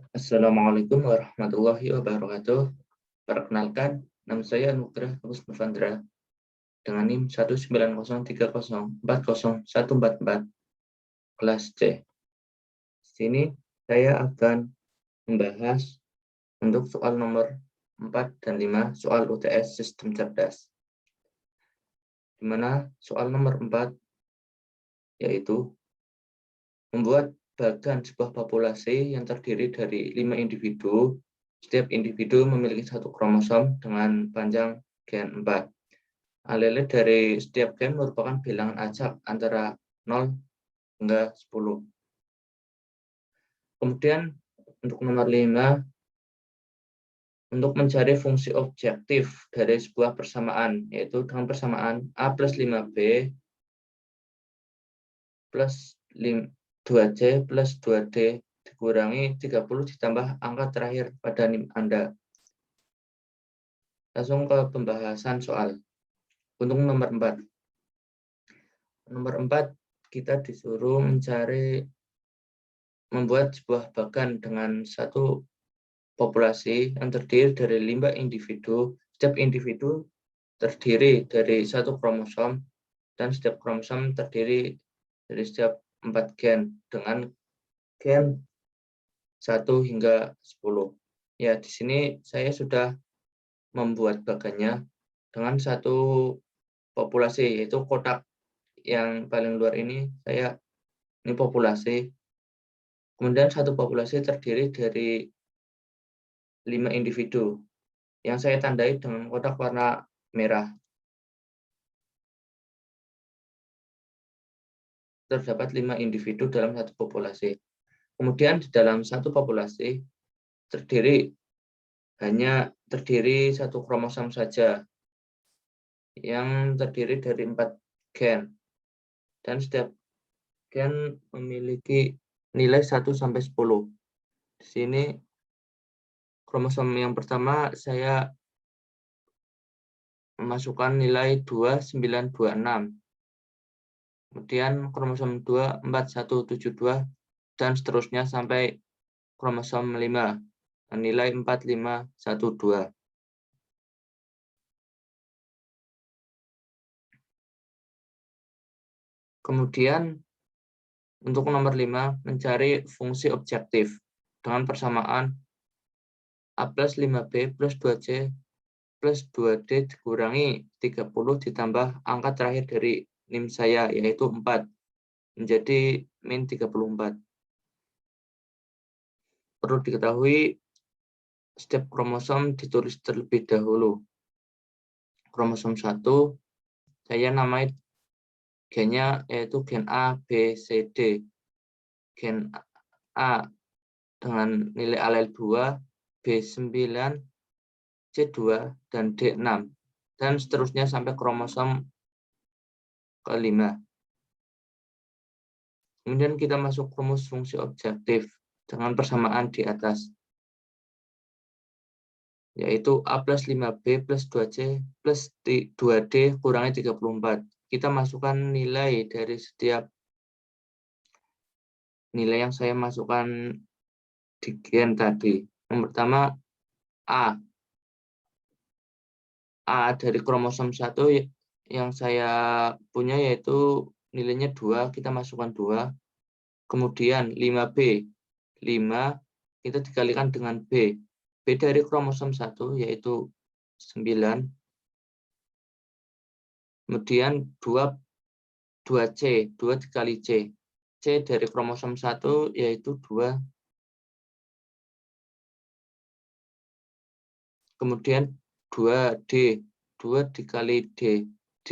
Assalamualaikum warahmatullahi wabarakatuh. Perkenalkan, nama saya Anugrah Agus Nurfandra dengan NIM 19030401444 kelas C. Di sini saya akan membahas untuk soal nomor 4 dan 5 soal UTS Sistem Cerdas. Di mana soal nomor 4 yaitu membuat bagan sebuah populasi yang terdiri dari 5 individu. Setiap individu memiliki satu kromosom dengan panjang gen 4. Alele dari setiap gen merupakan bilangan acak antara 0 hingga 10. Kemudian untuk nomor 5, untuk mencari fungsi objektif dari sebuah persamaan, yaitu dengan persamaan A plus 5B plus 2C plus 2D dikurangi 30 ditambah angka terakhir pada NIM Anda. Langsung ke pembahasan soal. Untuk nomor 4. Nomor 4, kita disuruh membuat sebuah bagan dengan satu populasi yang terdiri dari 5 individu. Setiap individu terdiri dari satu kromosom, dan setiap kromosom terdiri dari setiap 4 gen dengan gen 1 hingga 10. Ya, di sini saya sudah membuat bagannya dengan satu populasi, yaitu kotak yang paling luar ini populasi. Kemudian satu populasi terdiri dari 5 individu yang saya tandai dengan kotak warna merah. Terdapat 5 individu dalam satu populasi. Kemudian di dalam satu populasi hanya terdiri satu kromosom saja yang terdiri dari 4 gen. Dan setiap gen memiliki nilai 1 sampai 10. Di sini kromosom yang pertama saya memasukkan nilai 2926. Kemudian kromosom 2 4172 dan seterusnya sampai kromosom 5 nilai 4512. Kemudian untuk nomor 5, mencari fungsi objektif dengan persamaan A plus 5B plus 2C plus 2D dikurangi 30 ditambah angka terakhir dari NIM saya, yaitu 4, menjadi min 34. Perlu diketahui, setiap kromosom ditulis terlebih dahulu. Kromosom 1, saya namai gennya yaitu gen A, B, C, D. Gen A dengan nilai alel 2, B9, C2, dan D6. Dan seterusnya sampai kromosom ke-5. Kemudian kita masuk rumus fungsi objektif dengan persamaan di atas, yaitu A plus 5B plus 2C plus 2D kurangi 34. Kita masukkan nilai dari setiap nilai yang saya masukkan di gen tadi. Yang pertama, A dari kromosom 1 yang saya punya yaitu nilainya 2, kita masukkan 2. Kemudian 5B, 5 kita dikalikan dengan B. B dari kromosom 1 yaitu 9. Kemudian 2C, 2 dikali C. C dari kromosom 1 yaitu 2. Kemudian 2D, 2 dikali D. D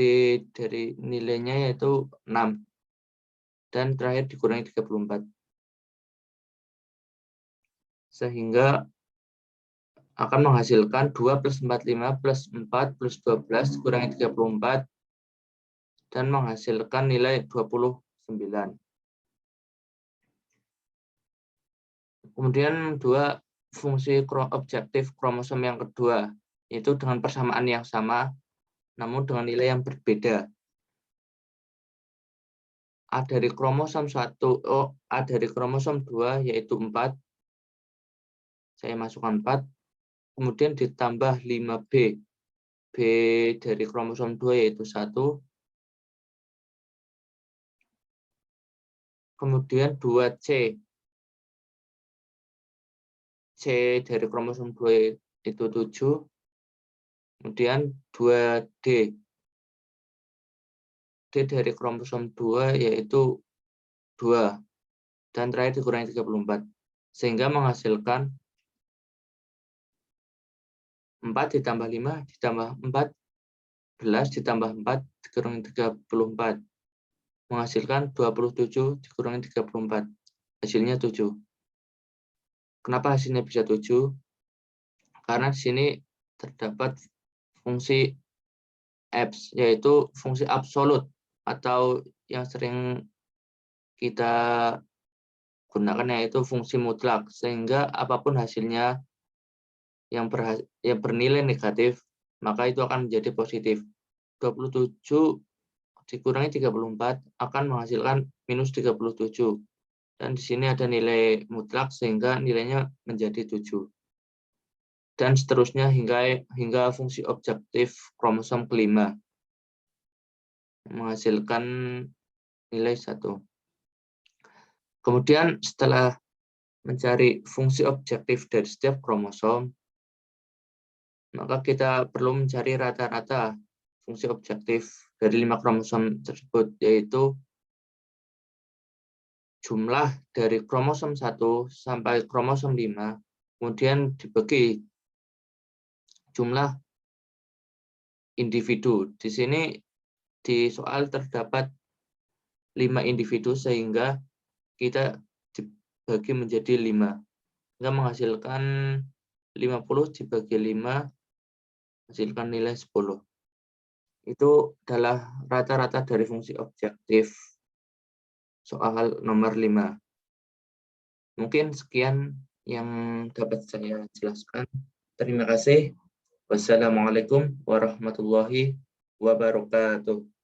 dari nilainya yaitu 6. Dan terakhir dikurangi 34. Sehingga akan menghasilkan 2 plus 45 plus 4 plus 12 dikurangi 34 dan menghasilkan nilai 29. Kemudian fungsi objektif kromosom yang kedua, yaitu dengan persamaan yang sama, namun dengan nilai yang berbeda. A dari kromosom 2 yaitu 4, Saya masukkan 4, kemudian ditambah 5B. B dari kromosom 2 yaitu 1, kemudian 2C. C dari kromosom 2 itu 7, kemudian 2D. D dari kromosom 2 yaitu 2, dan terakhir dikurangi 34. Sehingga menghasilkan 4 ditambah 5 ditambah 14 ditambah 4 dikurangi 34. Menghasilkan 27 dikurangi 34. Hasilnya 7. Kenapa hasilnya bisa 7? Karena di sini terdapat fungsi abs, yaitu fungsi absolut, atau yang sering kita gunakan yaitu fungsi mutlak, sehingga apapun hasilnya yang bernilai negatif, maka itu akan menjadi positif. 27 dikurangi 34 akan menghasilkan minus 37. Dan di sini ada nilai mutlak sehingga nilainya menjadi 7. Dan seterusnya hingga fungsi objektif kromosom kelima menghasilkan nilai 1. Kemudian setelah mencari fungsi objektif dari setiap kromosom, maka kita perlu mencari rata-rata fungsi objektif dari 5 kromosom tersebut, yaitu jumlah dari kromosom 1 sampai kromosom 5, kemudian dibagi jumlah individu. Di sini di soal terdapat 5 individu sehingga kita dibagi menjadi 5. Sehingga menghasilkan 50 dibagi 5 hasilkan nilai 10. Itu adalah rata-rata dari fungsi objektif soal nomor 5. Mungkin sekian yang dapat saya jelaskan. Terima kasih. Wassalamualaikum warahmatullahi wabarakatuh.